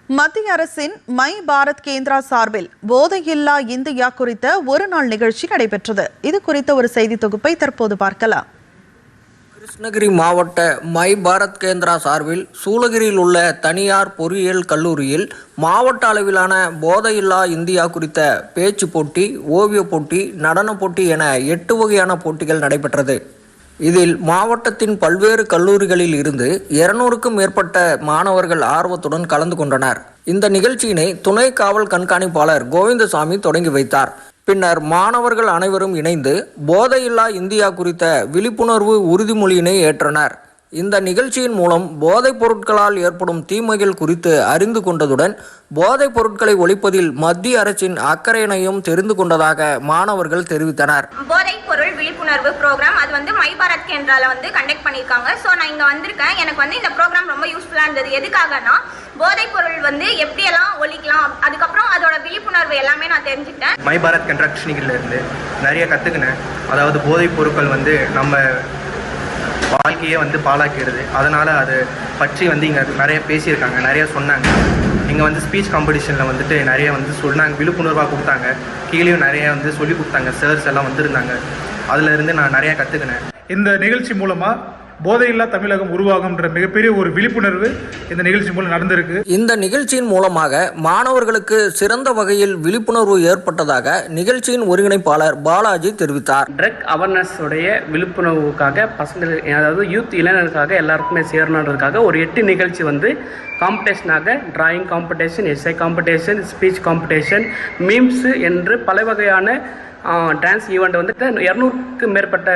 மத்திய அரசின் மை பாரத் கேந்திரா சார்பில் போதையில்லா இந்தியா குறித்த ஒரு நாள் நிகழ்ச்சி நடைபெற்றது. இது குறித்த ஒரு செய்தி தொகுப்பை தற்போது பார்க்கலாம். கிருஷ்ணகிரி மாவட்ட மை பாரத் கேந்திரா சார்பில் சூளகிரியில் உள்ள தனியார் பொறியியல் கல்லூரியில் மாவட்ட அளவிலான போதையில்லா இந்தியா குறித்த பேச்சு போட்டி, ஓவிய போட்டி, நடன போட்டி என 8 வகையான போட்டிகள் நடைபெற்றது. இதில் மாவட்டத்தின் பல்வேறு கல்லூரிகளில் இருந்து 200க்கும் மேற்பட்ட மாணவர்கள் ஆர்வத்துடன் கலந்து கொண்டனர். இந்த நிகழ்ச்சியினை துணை காவல் கண்காணிப்பாளர் கோவிந்தசாமி தொடங்கி வைத்தார். பின்னர் மாணவர்கள் அனைவரும் இணைந்து போதையில்லா இந்தியா குறித்த விழிப்புணர்வு உறுதிமொழியினை ஏற்றனர். இந்த நிகழ்ச்சியின் மூலம் போதைப் பொருட்களால் ஏற்படும் தீமைகள் குறித்து அறிந்து கொண்டதுடன் போதைப் பொருட்களை ஒழிப்பதில் மத்திய அரசின் அக்கறையினையும் தெரிந்து கொண்டதாக மாணவர்கள் தெரிவித்தனர். போதைப் பொருள் விழிப்புணர்வு ப்ரோக்ராம் அது மை பாரத் கேந்திரால கண்டக்ட் பண்ணியிருக்காங்க. ஸோ நான் இங்கே வந்திருக்கேன். எனக்கு இந்த ப்ரோக்ராம் ரொம்ப யூஸ்ஃபுல்லாக இருந்தது. எதுக்காகனா போதைப் பொருள் எப்படியெல்லாம் ஒழிக்கலாம், அதுக்கப்புறம் அதோட விழிப்புணர்வு எல்லாமே நான் தெரிஞ்சுக்கிட்டேன். மை பாரத் கேந்திரா கிருஷ்ணகிரியில இருந்து நிறைய கற்றுக்கினேன். அதாவது போதைப் பொருட்கள் நம்ம வாழ்க்கையே பாழாக்கிறது. அதனால் அதை பற்றி இங்கே நிறைய பேசியிருக்காங்க, நிறைய சொன்னாங்க. இங்கே ஸ்பீச் காம்படிஷனில் நிறைய சொன்னாங்க, விழிப்புணர்வாக கொடுத்தாங்க. கீழேயும் நிறைய சொல்லி கொடுத்தாங்க. சார்ஸ் எல்லாம் வந்திருந்தாங்க. அதிலிருந்து நான் நிறைய கற்றுக்கினேன். இந்த நிகழ்ச்சி மூலமாக போதையில்லா தமிழகம் உருவாகும்ன்ற மிகப்பெரிய ஒரு விழிப்புணர்வு இந்த நிகழ்ச்சி மூலம் நடந்திருக்கு. இந்த நிகழ்ச்சியின் மூலமாக மாணவர்களுக்கு சிறந்த வகையில் விழிப்புணர்வு ஏற்பட்டதாக நிகழ்ச்சியின் ஒருங்கிணைப்பாளர் பாலாஜி தெரிவித்தார். ட்ரக் அவேர்னஸ் உடைய விழிப்புணர்வுக்காக பசங்கள், அதாவது யூத் இளைஞர்களுக்காக எல்லாருக்குமே சேரணுன்றதுக்காக ஒரு 8 நிகழ்ச்சி காம்படிஷனாக drawing competition, essay competition, speech competition, memes என்று பல வகையான டான்ஸ் ஈவெண்ட் 200க்கும் மேற்பட்ட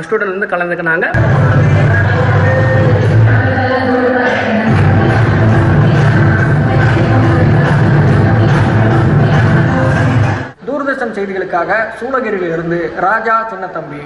ஸ்டூடெண்ட் கலந்துக்கினாங்க. தூர்தர்ஷன் செய்திகளுக்காக சூளகிரியிலிருந்து ராஜா சின்னத்தம்பி.